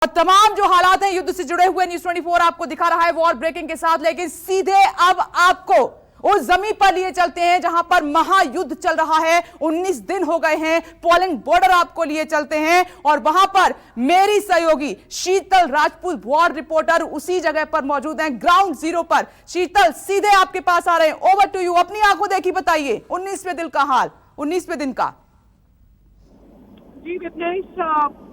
और तमाम जो हालात हैं युद्ध से जुड़े हुए न्यूज़ 24 आपको दिखा रहा है वॉर ब्रेकिंग के साथ, लेकिन सीधे अब आपको उस जमीन पर लिए चलते हैं जहां पर महायुद्ध चल रहा है। 19 दिन हो गए हैं, पोलैंड बॉर्डर आपको लिए चलते हैं और वहां पर मेरी सहयोगी शीतल राजपूत वॉर रिपोर्टर उसी जगह पर मौजूद हैं, ग्राउंड जीरो पर। शीतल, सीधे आपके पास आ रहे हैं, ओवर टू यू। अपनी आंखों देखी बताइए 19वें दिन का हाल, 19वें दिन का। जी विपनेश,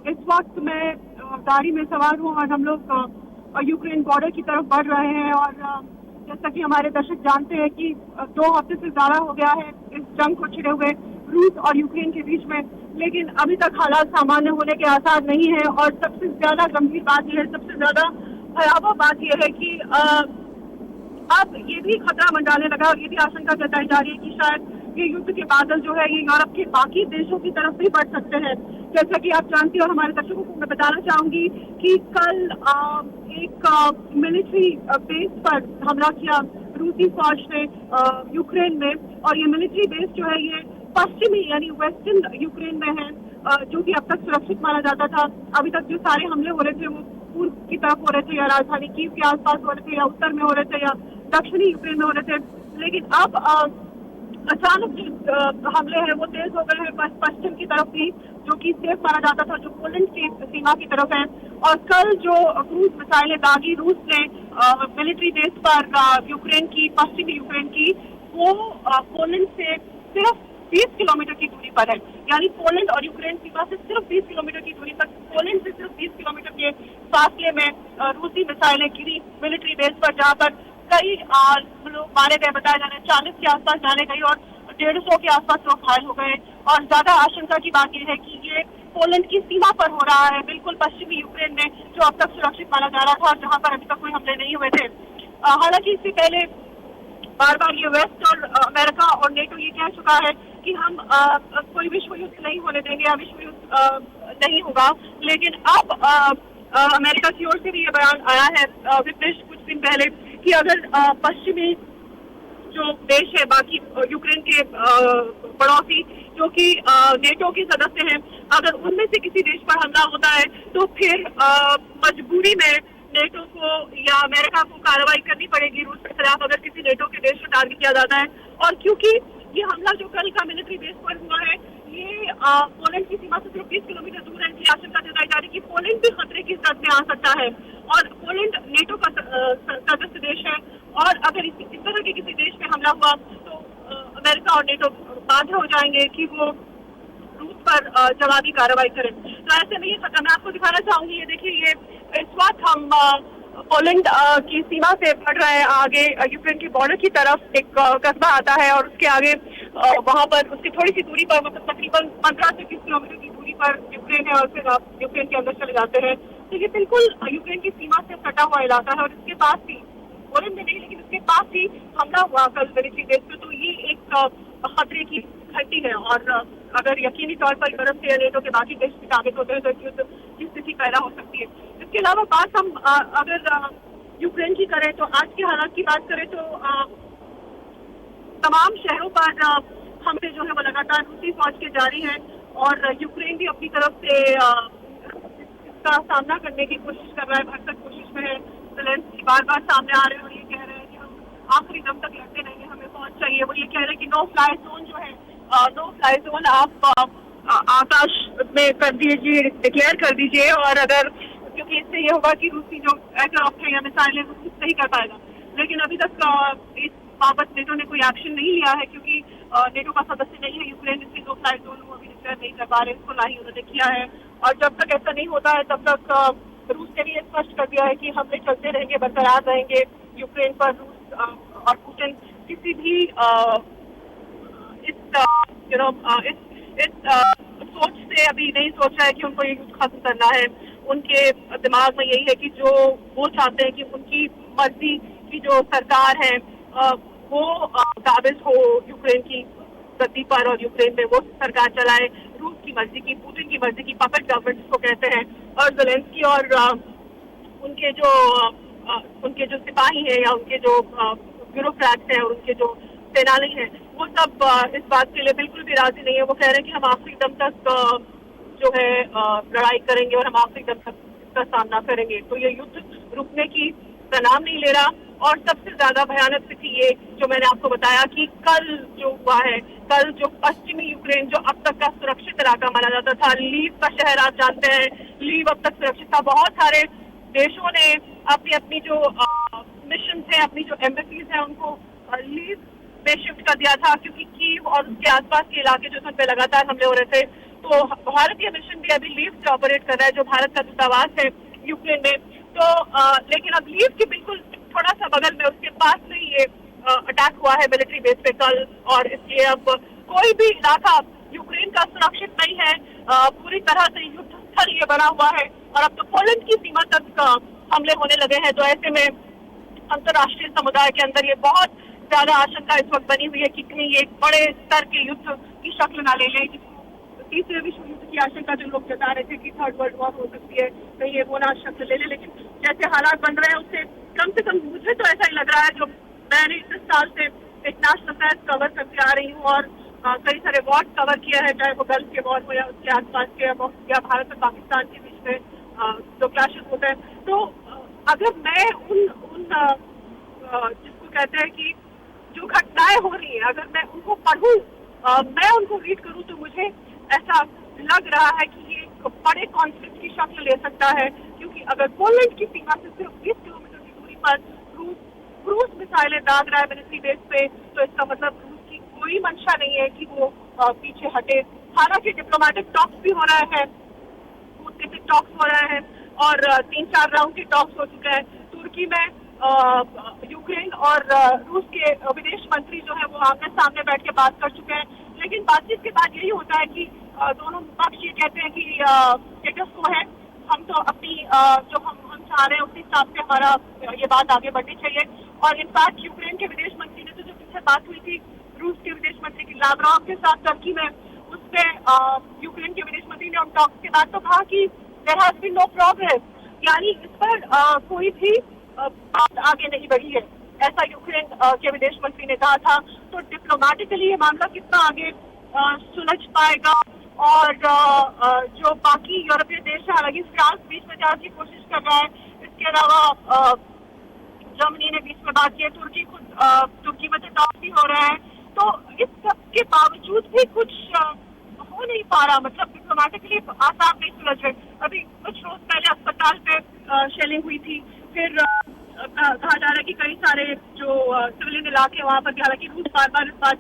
इस वक्त मैं गाड़ी में सवार हूँ और हम लोग यूक्रेन बॉर्डर की तरफ बढ़ रहे हैं। और जैसा कि हमारे दर्शक जानते हैं कि 2 हफ्ते से ज्यादा हो गया है इस जंग को छिड़े हुए रूस और यूक्रेन के बीच में, लेकिन अभी तक हालात सामान्य होने के आसार नहीं है। और सबसे ज्यादा गंभीर बात यह है, सबसे ज्यादा भयावह बात यह है कि अब ये भी खतरा मंडाने लगा और ये भी आशंका जताई जा रही है कि शायद ये युद्ध के बादल जो है ये यूरोप के बाकी देशों की तरफ भी बढ़ सकते हैं। जैसा कि आप जानती हैं और हमारे दर्शकों को मैं बताना चाहूंगी कि कल एक मिलिट्री बेस पर हमला किया रूसी फौज ने यूक्रेन में। और ये मिलिट्री बेस जो है ये पश्चिमी यानी वेस्टर्न यूक्रेन में है, जो कि अब तक सुरक्षित माना जाता था। अभी तक जो सारे हमले हो रहे थे वो पूर्व की तरफ हो रहे थे, या राजधानी कीव के आसपास हो रहे थे, या उत्तर में हो रहे थे, या दक्षिणी यूक्रेन में हो रहे थे। लेकिन अब अचानक जो हमले हैं वो तेज हो गए हैं पश्चिम की तरफ भी, जो कि सेफ माना जाता था, जो पोलैंड की सीमा की तरफ है। और कल जो क्रूज मिसाइलें दागी रूस ने मिलिट्री बेस पर यूक्रेन की, पश्चिमी यूक्रेन की, वो पोलैंड से सिर्फ 20 किलोमीटर की दूरी पर है। यानी पोलैंड और यूक्रेन सीमा से सिर्फ 20 किलोमीटर की दूरी पर, पोलैंड से सिर्फ 20 किलोमीटर के फासले में रूसी मिसाइलें गिरी मिलिट्री बेस पर, जहाँ पर कई लोग मारे गए, बताया जाने 40 के आसपास जाने गई और 150 के आसपास लोग घायल हो गए। और ज्यादा आशंका की बात यह है कि ये पोलैंड की सीमा पर हो रहा है, बिल्कुल पश्चिमी यूक्रेन में, जो अब तक सुरक्षित माना जा रहा था और जहाँ पर अभी तक कोई हमले नहीं हुए थे। हालांकि इससे पहले बार बार ये वेस्ट और अमेरिका और नेटो ये कह चुका है कि हम कोई विश्व युद्ध नहीं होने देंगे या विश्व युद्ध नहीं होगा। लेकिन अब अमेरिका की ओर से भी ये बयान आया है विपनेश कुछ दिन पहले कि अगर पश्चिमी जो देश है, बाकी यूक्रेन के पड़ोसी जो कि नेटो के सदस्य हैं, अगर उनमें से किसी देश पर हमला होता है तो फिर मजबूरी में नेटो को या अमेरिका को कार्रवाई करनी पड़ेगी रूस के खिलाफ, अगर किसी नेटो के देश को टारगेट किया जाता है। और क्योंकि ये हमला जो कल का मिलिट्री बेस पर हुआ है ये पोलैंड की सीमा से सिर्फ 20 किलोमीटर दूर है, इसकी आशंका जताई जा रही है कि पोलैंड भी खतरे की जद में आ सकता है। और पोलैंड नेटो का सदस्य देश है और अगर इस तरह के किसी देश में हमला हुआ तो अमेरिका और नेटो बाध्य हो जाएंगे कि वो रूस पर जवाबी कार्रवाई करें। तो ऐसे में ये खतरा मैं आपको दिखाना चाहूंगी। ये देखिए, ये इस वक्त हम पोलैंड की सीमा से बढ़ रहे हैं आगे यूक्रेन के बॉर्डर की तरफ। एक कस्बा आता है और उसके आगे वहां पर उसकी थोड़ी सी दूरी पर, मतलब तकरीबन 15 से 20 किलोमीटर की दूरी पर यूक्रेन है और फिर आप यूक्रेन के अंदर चले जाते हैं। तो ये बिल्कुल यूक्रेन की सीमा से सटा हुआ इलाका है और इसके पास ही, पोलैंड में नहीं लेकिन इसके पास ही हमला हुआ कल मिलिट्री बेस पे। तो ये एक खतरे की घंटी है और अगर यकीनी तौर पर यूरोप से या नेटो के बाकी देश भी टारगेट होते हैं तो युद्ध की स्थिति पैदा हो सकती है। इसके अलावा बात हम अगर यूक्रेन की करें तो आज के हालात की बात करें तो तमाम शहरों पर हमले जो है वो लगातार रूसी फौज के जारी हैं और यूक्रेन भी अपनी तरफ से इसका सामना करने की कोशिश कर रहा है, भरसक कोशिश में है। ज़ेलेंस्की बार बार सामने आ रहे हैं और ये कह रहे हैं कि हम आखिरी दम तक लड़ते रहेंगे, हमें फौज चाहिए। वो ये कह रहे हैं कि नो फ्लाई जोन जो है, नो फ्लाई जोन आप आकाश में कर दीजिए, डिक्लेयर कर दीजिए। और अगर, क्योंकि इससे ये होगा कि रूसी जो एयरक्राफ्ट है या मिसाइलें वो कुछ नहीं कर पाएगा। लेकिन अभी तक इस बाबत नेटो ने कोई एक्शन नहीं लिया है क्योंकि नेटो का सदस्य नहीं है यूक्रेन, इसलिए नो फ्लाई जोन वो अभी डिक्लेयर नहीं कर पा रहे, इसको ना ही उन्होंने किया है। और जब तक ऐसा नहीं होता है तब तक रूस ने भी ये स्पष्ट कर दिया है कि हमले चलते रहेंगे, बरकरार रहेंगे यूक्रेन पर। रूस और पुतिन किसी भी इस सोच से अभी नहीं सोच रहा है कि उनको ये युद्ध खत्म करना है। उनके दिमाग में यही है कि जो वो चाहते हैं कि उनकी मर्जी की जो सरकार है वो काबिज हो यूक्रेन की गद्दी पर और यूक्रेन में वो सरकार चलाए रूस की मर्जी की, पुतिन की मर्जी की, पपेट गवर्नमेंट जिसको कहते हैं। और ज़ेलेंस्की और उनके जो सिपाही हैं या उनके जो ब्यूरोक्रेट्स हैं और उनके जो सेनानी हैं, वो सब इस बात के लिए बिल्कुल भी राजी नहीं है। वो कह रहे हैं कि हम आखिरी दम तक जो है लड़ाई करेंगे और हम आखिरी दम तक का सामना करेंगे। तो ये युद्ध रुकने की नाम नहीं ले रहा। और सबसे ज्यादा भयानक स्थिति ये जो मैंने आपको बताया कि कल जो हुआ है, कल जो पश्चिमी यूक्रेन जो अब तक का सुरक्षित इलाका माना जाता था, लीव का शहर, आप जानते हैं लीव अब तक सुरक्षित था। बहुत सारे देशों ने अपनी अपनी जो मिशन थे, अपनी जो एम्बेसीज है, उनको लीव में शिफ्ट कर दिया था, क्योंकि कीव और उसके आसपास के इलाके जो थे उन पे लगातार हमले हो रहे थे। तो भारतीय मिशन भी अभी लीव से ऑपरेट कर रहा है, जो भारत का दूतावास है यूक्रेन में। तो लेकिन अब लीव के बिल्कुल थोड़ा सा बगल में, उसके पास में ये अटैक हुआ है मिलिट्री बेस पे कल, और इसलिए अब कोई भी इलाका यूक्रेन का सुरक्षित नहीं है। पूरी तरह से युद्ध स्थल ये बना हुआ है, और अब तो पोलैंड की सीमा तक हमले होने लगे हैं। तो ऐसे में अंतर्राष्ट्रीय समुदाय के अंदर ये बहुत ज्यादा आशंका इस वक्त बनी हुई है कि कहीं ये एक बड़े स्तर के युद्ध की शक्ल ना ले ले, तीसरे विश्व युद्ध की आशंका जो लोग जता रहे थे कि थर्ड वर्ल्ड वॉर हो सकती है, कहीं ये वो ना शक्ल ले ले। लेकिन जैसे हालात बन रहे हैं उससे कम मुझे तो ऐसा ही लग रहा है, जो मैंने इस साल से इंटरनेशनल अफेयर्स कवर करते आ रही हूँ और कई सारे वॉर्स कवर किया है, चाहे वो गल्फ के वॉर हो या उसके आसपास के, या भारत और पाकिस्तान के बीच में जो क्लैशेस होते हैं। तो अगर मैं उन जिसको कहते हैं कि जो घटनाएं हो रही है, अगर मैं उनको पढ़ूं, मैं उनको रीड करूं, तो मुझे ऐसा लग रहा है कि ये बड़े कॉन्फ्लिक्ट की शक्ल ले सकता है। क्योंकि अगर पोलैंड की सीमा से सिर्फ 20 किलोमीटर की दूरी पर क्रूज मिसाइलें दाग रहा है मिलिट्री बेस पे, तो इसका मतलब रूस की कोई मंशा नहीं है कि वो पीछे हटे। हालांकि डिप्लोमेटिक टॉक्स भी हो रहे हैं, कूटनीतिक टॉक्स हो रहे हैं, और 3-4 राउंड के टॉक्स हो चुके हैं। तुर्की में यूक्रेन और रूस के विदेश मंत्री जो है वो आमने सामने बैठ के बात कर चुके हैं। लेकिन बातचीत के बाद यही होता है कि दोनों पक्ष ये कहते हैं कि स्टेटस को है, हम तो अपनी जो हम चाह रहे हैं उसी हिसाब से हमारा ये बात आगे बढ़नी चाहिए। और इनफैक्ट यूक्रेन के विदेश मंत्री ने तो जो पीछे बात हुई थी रूस के विदेश मंत्री की लावरोव के साथ टर्की में, उसपे यूक्रेन के विदेश मंत्री ने उन टॉक्स के बाद तो कहा कि there has been no progress, यानी इस पर कोई भी बात आगे नहीं बढ़ी है, ऐसा यूक्रेन के विदेश मंत्री ने कहा था। तो डिप्लोमेटिकली ये मामला कितना आगे सुलझ पाएगा, और जो बाकी यूरोपीय देश है, हालांकि फ्रांस बीच में जाने की कोशिश कर रहा है, इसके अलावा जर्मनी ने बीच में बात की है, तुर्की में तो टॉक भी हो रहा है। तो इस सब के बावजूद भी कुछ हो नहीं पा रहा, मतलब डिप्लोमेटिकली आसार नहीं सुलझ रहे। अभी कुछ रोज पहले अस्पताल पे शेलिंग हुई थी, फिर कहा जा रहा है कि कई सारे जो सिविलियन इलाके वहाँ पर भी, हालांकि रूस बार बार इस बात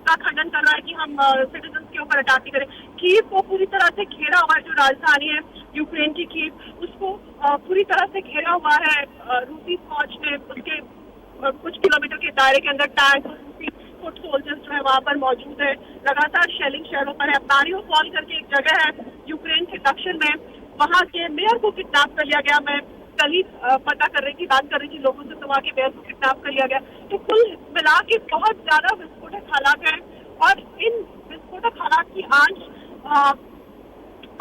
का खंडन कर रहा है कि हम सिटीजन के ऊपर अटैक नहीं करें। कीव को पूरी तरह से घेरा हुआ है, जो राजधानी है यूक्रेन की कीव, उसको पूरी तरह से घेरा हुआ है रूसी फौज ने। उसके कुछ किलोमीटर के दायरे के अंदर टैंक और रूसी फुट सोल्जर्स जो है वहाँ पर मौजूद है। लगातार शेलिंग शहरों पर है। मारियोपोल करके एक जगह है यूक्रेन के दक्षिण में, वहाँ के मेयर को किडनैप कर लिया गया। मैं कल ही पता कर रही थी, बात कर रही थी लोगों से, तो वहाँ के मेयर को किडनैप कर लिया गया। तो कुल मिला के बहुत ज्यादा विस्फोटक हालात हैं, और इन विस्फोटक हालात की आंच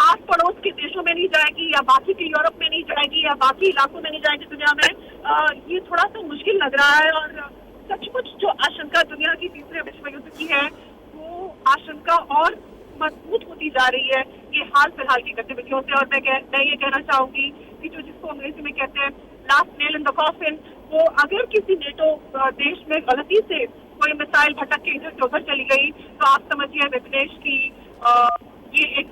आस पड़ोस के देशों में नहीं जाएगी, या बाकी के यूरोप में नहीं जाएगी, या बाकी इलाकों में नहीं जाएगी दुनिया में। ये थोड़ा सा मुश्किल लग रहा है, और सचमुच जो आशंका दुनिया की तीसरे विश्व युद्ध की है, वो आशंका और मजबूत होती जा रही है ये हाल फिलहाल की गतिविधियों से। और मैं ये कहना चाहूंगी कि जो जिसको अंग्रेजी में कहते हैं last nail in the coffin, वो अगर किसी नेटो देश में गलती से कोई मिसाइल भटक के इधर से उधर चली गई, तो आप समझिए विपनेश की ये एक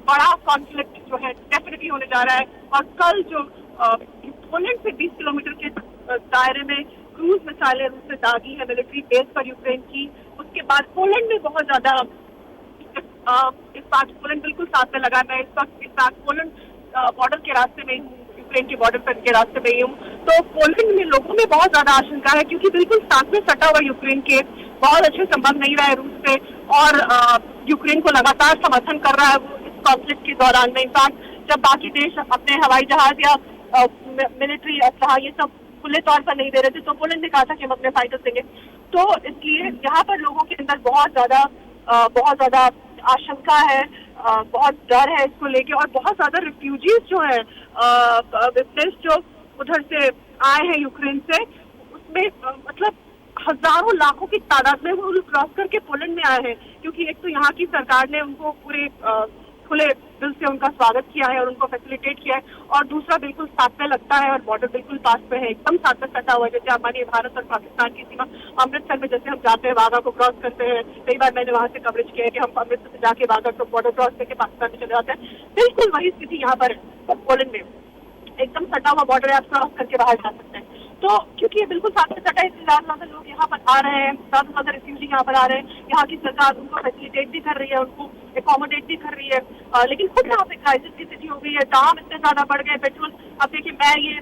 बड़ा कॉन्फ्लिक्ट जो है डेफिनेटली होने जा रहा है। और कल जो पोलैंड से 20 किलोमीटर के दायरे में क्रूज मिसाइलें रूस से दागी है मिलिट्री बेस पर यूक्रेन की, उसके बाद पोलैंड में बहुत ज्यादा इस बात पोलैंड बिल्कुल साथ में लगा। मैं इस वक्त पोलैंड बॉर्डर के रास्ते में हूँ, यूक्रेन के बॉर्डर पर के रास्ते में ही हूँ। तो पोलैंड में लोगों में बहुत ज्यादा आशंका है, क्योंकि बिल्कुल साथ में सटा हुआ यूक्रेन के बहुत अच्छे संबंध नहीं रहे रूस से, और यूक्रेन को लगातार समर्थन कर रहा है वो इस कॉन्फ्लिक्ट के दौरान में। इनफैक्ट जब बाकी देश अपने हवाई जहाज या मिलिट्री असलाह ये सब खुले तौर पर नहीं दे रहे थे, तो पोलैंड ने कहा था कि हम अपने फाइटर्स देंगे। तो इसलिए यहाँ पर लोगों के अंदर बहुत ज्यादा आशंका है, बहुत डर है इसको लेके, और बहुत ज्यादा रिफ्यूजीज जो है जो उधर से आए हैं यूक्रेन से, उसमें मतलब हजारों लाखों की तादाद में वो क्रॉस करके पोलैंड में आए हैं। क्योंकि एक तो यहाँ की सरकार ने उनको पूरे खुले दिल से उनका स्वागत किया है और उनको फैसिलिटेट किया है। और दूसरा बिल्कुल साथ में लगता है और बॉर्डर बिल्कुल पास में है, एकदम साथ में सटा हुआ है। जैसे आप मानिए भारत और पाकिस्तान की सीमा अमृतसर में जैसे हम जाते हैं वाघा को क्रॉस करते हैं, कई बार मैंने वहां से कवरेज किया है कि हम अमृतसर से जाके वाघा को बॉर्डर क्रॉस करके पाकिस्तान में चले जाते हैं, बिल्कुल वही स्थिति यहाँ पर पोलैंड में, एकदम सटा हुआ बॉर्डर है, आप क्रॉस करके बाहर जा सकते हैं। तो क्योंकि ये बिल्कुल साथ में सटा है, इसलिए ज्यादा लोग यहाँ पर आ रहे हैं, ज्यादा रिफ्यूजी यहाँ पर आ रहे हैं। यहाँ की सरकार उनको फैसिलिटेट भी कर रही है, उनको एकोमोडेट भी कर रही है, लेकिन खुद यहाँ पे क्राइसिस की स्थिति हो गई है, दाम इतने ज्यादा बढ़ गए पेट्रोल। अब देखिए मैं ये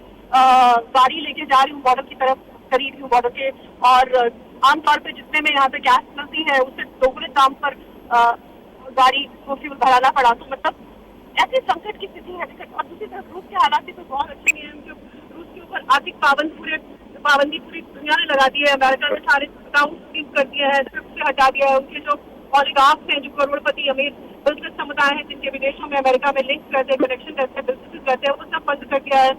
गाड़ी लेके जा रही हूँ बॉर्डर की तरफ, खरीद रही हूँ बॉर्डर के, और आमतौर पर जितने में यहाँ पे गैस मिलती है उससे दोगुने दाम पर गाड़ी को फ्यूल भराना पड़ा। तो मतलब ऐसे संकट की स्थिति है। और दूसरी तरफ रूस के हालात भी तो बहुत अच्छे नहीं है। रूस के ऊपर आर्थिक पाबंदी पूरी दुनिया ने लगा दी है। अमेरिका ने सारे अकाउंट सीज कर दिए हैं, से हटा दिया है। उनके जो ओलिगार्क्स हैं, जो करोड़पति अमीर बिजनेस समुदाय हैं, जिनके विदेशों में अमेरिका में लिंक रहते हैं, कनेक्शन रहते हैं, बिजनेस रहते हैं, वो सब बंद कर दिया है।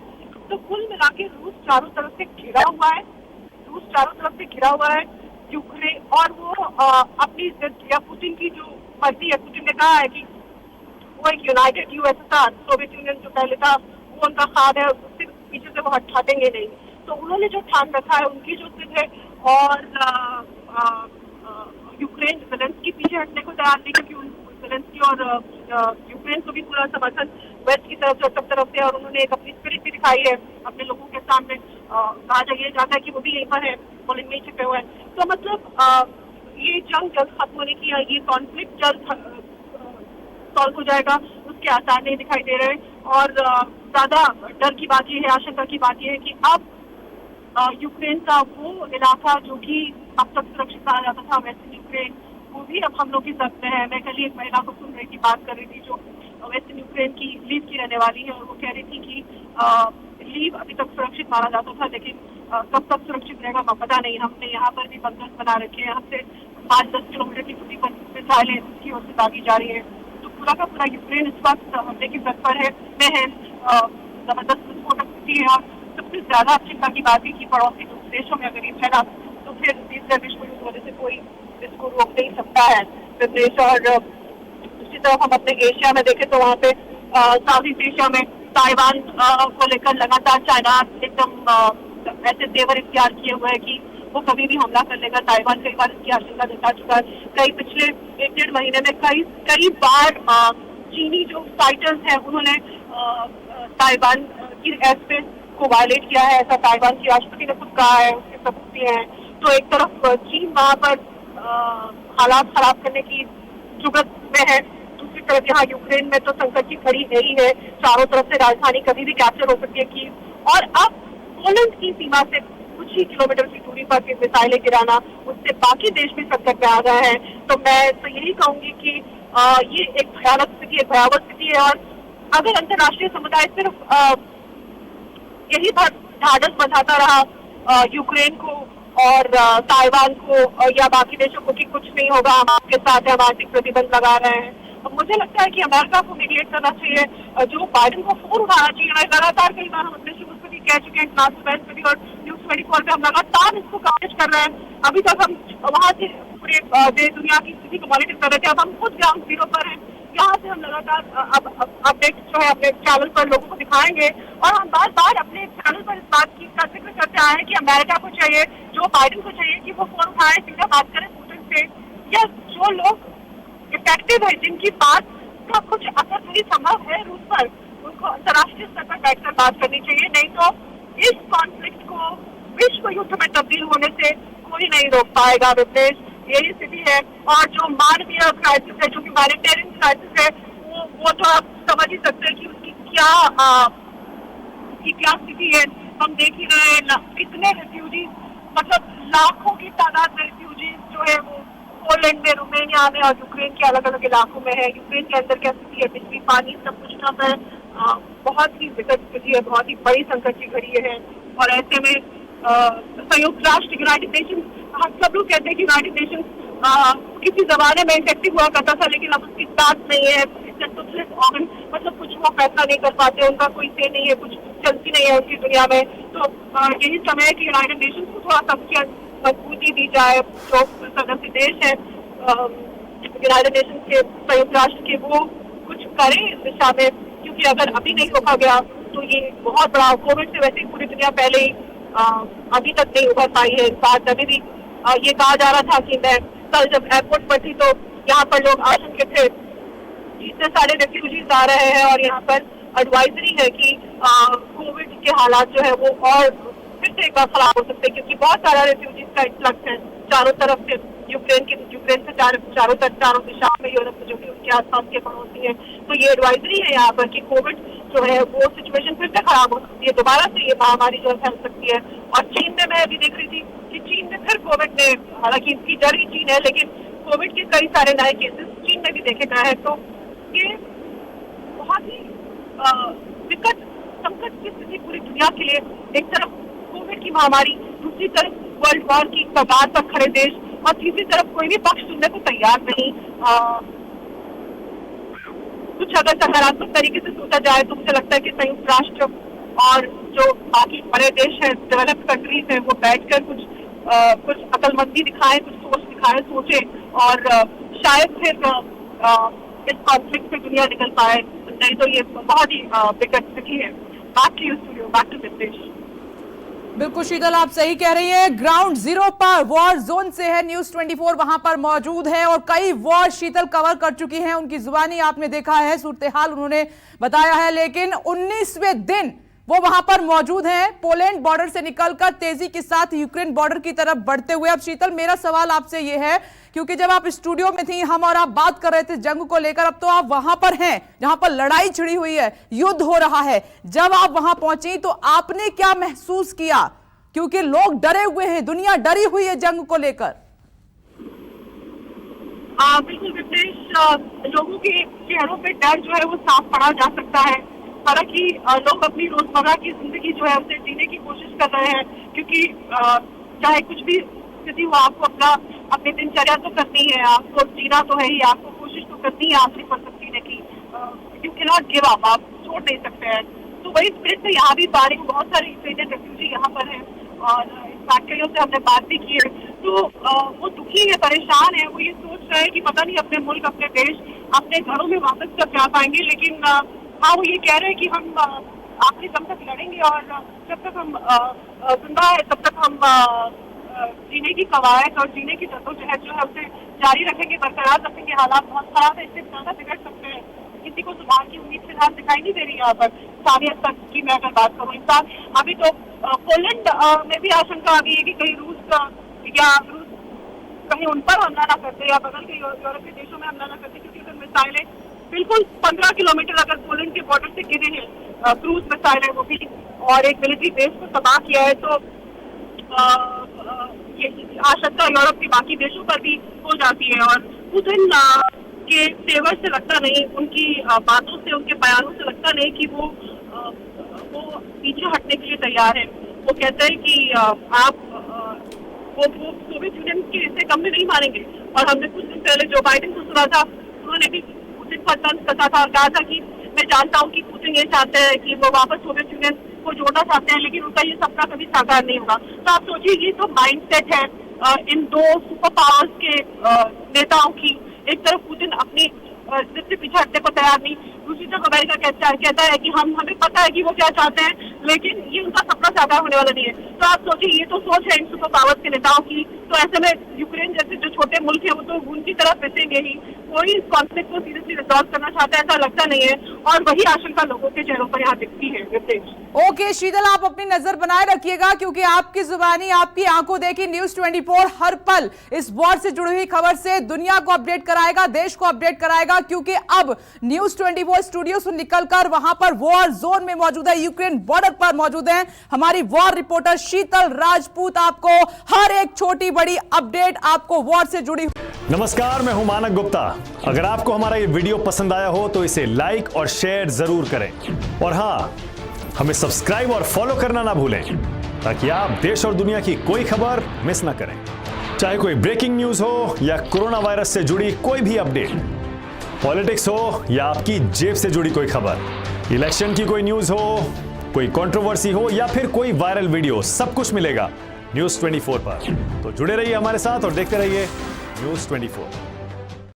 तो कुल मिला के रूस चारों तरफ से घिरा हुआ है, यूक्रेन, और वो अपनी जिद या पुतिन की जो मर्जी है, पुतिन ने कहा है कि वो एक यूनाइटेड यूएसएसआर, सोवियत यूनियन जो पहले था, वो उनका खाद है, उससे पीछे से वो हटेंगे नहीं। तो उन्होंने जो ठान रखा है, उनकी जो जिद है, और यूक्रेन जेलेंस्की पीछे हटने को तैयार नहीं, क्योंकि जेलेंस्की और यूक्रेन को भी पूरा समर्थन वेस्ट की तरफ से, सब तरफ से, और उन्होंने एक अपनी स्पिरिट भी दिखाई है अपने लोगों के सामने। कहा जाता है कि वो भी यहीं पर है, पोलैंड में छिपे हुए हैं। तो मतलब ये जंग जल्द खत्म होने की, ये कॉन्फ्लिक्ट जल्द सॉल्व हो जाएगा, उसके आसार नहीं दिखाई दे रहे। और ज्यादा डर की बात यह है, आशंका की बात यह है कि अब यूक्रेन का वो इलाका जो कि अब तक सुरक्षित माना जाता था, वेस्टर्न यूक्रेन, वो भी अब हमलों की जब्त में है। मैं कल एक महिला को सुन रही थी, बात कर रही थी, जो वेस्टर्न यूक्रेन की लीव की रहने वाली है, और वो कह रही थी कि लीव अभी तक सुरक्षित माना जाता था, लेकिन कब तक सुरक्षित रहेगा पता नहीं। हमने यहाँ पर भी बंदोबस्त बना रखे हैं, हमसे 5-10 किलोमीटर की दूरी पर मिसाइलें उसकी ओर से दागी जा रही है। तो पूरा का पूरा यूक्रेन इस वक्त हमले की तत्पर है, जबरदस्त विस्फोटक स्थिति है। और सबसे ज्यादा चिंता की बात है कि पड़ोसी देशों में अगर ये फैला तो फिर तीसरे विश्व युद्ध होने से कोई इसको रोक नहीं सकता है देश। और दूसरी तरफ हम अपने एशिया में देखें तो वहाँ पे साउथ ईस्ट एशिया में ताइवान को लेकर लगातार चाइना एकदम ऐसे तेवर इख्तियार किए हुए है कि वो कभी भी हमला कर लेगा। ताइवान कई बार इसकी आशंका जता चुका है। पिछले 1-1.5 महीने में कई बार चीनी जो फाइटर्स हैं उन्होंने ताइवान की एयर स्पेस को वायलेट किया है, ऐसा ताइवान की राष्ट्रपति ने खुद कहा है, उसके सबूत दिए हैं। तो एक तरफ चीन वहाँ पर हालात खराब करने की जुगत में है, दूसरी तरफ यहाँ यूक्रेन में तो संकट की घड़ी है ही है। चारों तरफ से राजधानी कभी भी कैप्चर हो सकती है कीव। और अब पोलैंड की सीमा से कुछ ही किलोमीटर की दूरी पर मिसाइलें गिराना, उससे बाकी देश भी संकट में आ गए हैं। तो मैं तो यही कहूंगी कि ये एक भयानक स्थिति है, भयावह स्थिति है। और अगर अंतर्राष्ट्रीय समुदाय सिर्फ यही ढाढ़स बंधाता रहा यूक्रेन को और ताइवान को या बाकी देशों को कि कुछ नहीं होगा, हम आपके साथ हैं, हम आर्थिक प्रतिबंध लगा रहे हैं, तो मुझे लगता है कि अमेरिका को मीडिएट करना चाहिए, जो बाइडेन को फोन उठाना चाहिए। लगातार कई बार हम अपने शोज पर भी कह चुके हैं, क्लास पे भी, और न्यूज 24 पे हम लगातार इसको कवरेज कर रहे हैं। अभी तक हम वहाँ से पूरे देश दुनिया की स्थिति को मॉनिटर कर रहे थे, अब हम खुद ग्राउंड जीरो पर हैं। यहाँ से हम लगातार अपडेट जो है अपने चैनल पर लोगों को दिखाएंगे। और हम बार बार अपने चैनल पर इस बात का जिक्र करते आए हैं कि अमेरिका को चाहिए, जो बाइडेन को चाहिए कि वो फोन उठाए, सीधा बात करें पुतिन से, या जो लोग इफेक्टिव है, जिनकी बात का कुछ असर नहीं संभव है रूस पर, उनको अंतर्राष्ट्रीय स्तर पर बैठकर बात करनी चाहिए। नहीं तो इस कॉन्फ्लिक्ट को विश्व युद्ध में तब्दील होने से कोई नहीं रोक पाएगा। विपनेश, यही स्थिति है। और जो मानवीय क्राइसिस है, जो ह्यूमैनिटेरियन क्राइसिस है, वो तो आप समझ ही सकते हैं कि उसकी क्या स्थिति है। हम देख ही रहे हैं कितने रिफ्यूजीज, मतलब लाखों की तादाद में रिफ्यूजीज जो है वो पोलैंड में, रोमानिया में और यूक्रेन के अलग अलग इलाकों में है। यूक्रेन के अंदर क्या स्थिति है, बिजली पानी सब कुछ कम है, बहुत ही विकट स्थिति है, बहुत ही बड़ी संकट की घड़ी है। और ऐसे में संयुक्त राष्ट्र, यूनाइटेड नेशन, हम सब लोग कहते हैं कि यूनाइटेड नेशन किसी जमाने में इफेक्टिव हुआ करता था, लेकिन अब उसकी बात नहीं है। मतलब कुछ वो फैसला नहीं कर पाते, उनका कोई से नहीं है, कुछ चलती नहीं है उनकी दुनिया में। तो यही समय है कि यूनाइटेड नेशन को थोड़ा सबकी मजबूती दी जाए। जो सदस्य देश है यूनाइटेड नेशन के, संयुक्त राष्ट्र के, वो कुछ करें इस दिशा में, क्योंकि अगर अभी नहीं रोका गया तो ये बहुत बड़ा, कोविड से वैसे ही पूरी दुनिया पहले ही अभी तक नहीं उभर पाई है। इस बात अभी भी ये कहा जा रहा था कि मैं कल जब एयरपोर्ट पर थी तो यहाँ पर लोग आशंकित थे, इतने सारे रेफ्यूजीज आ रहे हैं और यहाँ पर एडवाइजरी है कि कोविड के हालात जो है वो और फिर से एक बार खराब हो सकते हैं, क्योंकि बहुत सारा रेफ्यूजीज का इन्फ्लक्स है चारों तरफ से, यूक्रेन से चारों दिशा में, यूरोप जो कि उनके आसपास के पड़ोसी है। तो ये एडवाइजरी है यहाँ पर कि कोविड जो है वो सिचुएशन फिर से खराब हो सकती है, दोबारा से ये महामारी जो है फैल सकती है। और चीन में मैं अभी देख रही थी कि चीन में फिर कोविड ने, हालांकि इसकी जड़ ही चीन है, लेकिन कोविड के कई सारे नए केसेस चीन में भी देखे गए हैं। तो ये बहुत ही विकट संकट की स्थिति पूरी दुनिया के लिए, एक तरफ कोविड की महामारी, दूसरी तरफ वर्ल्ड वॉर की कगार पर खड़े देश, और तीसरी तरफ कोई भी पक्ष सुनने को तैयार नहीं। कुछ अगर सकारात्मक तरीके से सोचा जाए तो मुझे लगता है कि संयुक्त राष्ट्र और जो बाकी बड़े देश हैं, डेवलप्ड कंट्रीज हैं, वो बैठकर कुछ अकलमंदी दिखाएं, कुछ सोच दिखाएं, सोचें, और शायद फिर इस कॉन्फ्लिक्ट से दुनिया निकल पाए, नहीं तो ये बहुत ही विकट स्थिति है। Back to studio, back to Nirdesh. बिल्कुल शीतल, आप सही कह रही हैं। ग्राउंड जीरो पर वॉर जोन से है न्यूज 24 वहां पर मौजूद है और कई वॉर शीतल कवर कर चुकी हैं। उनकी जुबानी आपने देखा है, सूरत हाल उन्होंने बताया है, लेकिन 19वें दिन वो वहां पर मौजूद हैं, पोलैंड बॉर्डर से निकलकर तेजी के साथ यूक्रेन बॉर्डर की तरफ बढ़ते हुए। अब शीतल, मेरा सवाल आपसे ये है, क्योंकि जब आप स्टूडियो में थी, हम और आप बात कर रहे थे जंग को लेकर, अब तो आप वहां पर हैं जहां पर लड़ाई छिड़ी हुई है, युद्ध हो रहा है। जब आप वहां पहुंची तो आपने क्या महसूस किया? क्योंकि लोग डरे हुए हैं, दुनिया डरी हुई है जंग को लेकर। बिल्कुल विदेश, लोगों के चेहरों पे डर जो है वो साफ पढ़ा जा सकता है। हालांकि लोग अपनी रोजमर्रा की जिंदगी जो है उसे जीने की कोशिश कर रहे हैं, क्योंकि चाहे कुछ भी स्थिति हो, आपको अपनी दिनचर्या तो करनी है, आपको जीना तो है ही, आपको कोशिश तो करनी है आखिरी पल तक जीने की। You can not give up, आप छोड़ नहीं सकते हैं। तो वही स्पिरिट से यहाँ भी पा रही हूँ, बहुत सारे यूक्रेनियन रेफ्यूजी यहाँ पर हैं और फैक्ट्रियों से हमने बात भी की है। तो वो दुखी है, परेशान है, वो ये सोच रहे हैं कि पता नहीं अपने मुल्क, अपने देश, अपने घरों में वापस कब जा पाएंगे। लेकिन हाँ, वो ये कह रहे हैं कि हम आखिरी दम तक लड़ेंगे और जब तक हम जिंदा है तब तक हम जीने की कवायद और जीने की जद्दोजहद जो है उसे जारी रखेंगे, बरकरार रखेंगे। हालात बहुत खराब है, इससे ज्यादा बिगड़ सकते हैं, किसी को सुधार की उम्मीद फिलहाल दिखाई नहीं दे रही है यहाँ पर। सानियत तक की मैं अगर बात करूँ, इंसान अभी तो पोलैंड में भी आशंका आ गई है कि कहीं रूस कहीं उन पर हमला ना करते या बगल के यूरोप के देशों में हमला ना करते, क्योंकि अगर मिसाइलें बिल्कुल 15 किलोमीटर अगर पोलैंड के बॉर्डर से गिरे हैं, क्रूज मिसाइल है वो भी, और एक मिलिट्री बेस को तबाह किया है, तो ये आशंका यूरोप के बाकी देशों पर भी हो जाती है। और पुतिन के तेवर से लगता नहीं, उनकी बातों से, उनके बयानों से लगता नहीं कि वो पीछे हटने के लिए तैयार है। वो कहते हैं कि आप वो सोवियत यूनियन के हिस्से कम में नहीं मानेंगे। और हमने कुछ दिन पहले जो बाइडेन को सुना था, उन्होंने भी पुतिन पर तंज कसा था और कहा था कि मैं जानता हूँ कि पुतिन ये चाहते हैं कि वो वापस सोवियत यूनियन को जोड़ना चाहते हैं, लेकिन उनका ये सपना कभी साकार नहीं होगा। तो आप सोचिए, ये तो माइंडसेट है इन दो सुपर पावर्स के नेताओं की। एक तरफ पुतिन अपनी जिद से पीछे हटने को तैयार नहीं, दूसरी तरफ अमेरिका कहता है कि हमें पता है कि वो क्या चाहते हैं, लेकिन ये उनका सपना साकार होने वाला नहीं है। तो आप सोचिए, ये तो सोच है इन सुपर पावर्स के नेताओं की। तो ऐसे में यूक्रेन जैसे जो छोटे मुल्क है वो तो उनकी तरफ पिसेंगे ही। कोई इस कॉन्फ्लिक्ट को सीरियसली रिजॉल्व करना चाहता है ऐसा लगता नहीं है, और वही आशंका लोगों के चेहरों पर यहाँ दिखती है। ओके शीतल, आप अपनी नजर बनाए रखिएगा, क्योंकि आपकी जुबानी, आपकी आंखों देखी न्यूज 24 हर पल इस वॉर से जुड़ी हुई खबर से दुनिया को अपडेट कराएगा, देश को अपडेट कराएगा, क्योंकि अब न्यूज 24 स्टूडियो से निकलकर वहां पर वॉर जोन में मौजूद है, यूक्रेन बॉर्डर पर मौजूद है हमारी वॉर रिपोर्टर शीतल राजपूत। आपको हर एक छोटी बड़ी अपडेट आपको वॉर से जुड़ी। नमस्कार, मैं हूं मानक गुप्ता। अगर आपको हमारा ये वीडियो पसंद आया हो तो इसे लाइक और शेयर जरूर करें, और हाँ, हमें सब्सक्राइब और फॉलो करना ना भूलें, ताकि आप देश और दुनिया की कोई खबर मिस ना करें। चाहे कोई ब्रेकिंग न्यूज हो या कोरोना वायरस से जुड़ी कोई भी अपडेट, पॉलिटिक्स हो या आपकी जेब से जुड़ी कोई खबर, इलेक्शन की कोई न्यूज हो, कोई कंट्रोवर्सी हो या फिर कोई वायरल वीडियो, सब कुछ मिलेगा न्यूज 24 पर। तो जुड़े रहिए हमारे साथ और देखते रहिए न्यूज 24।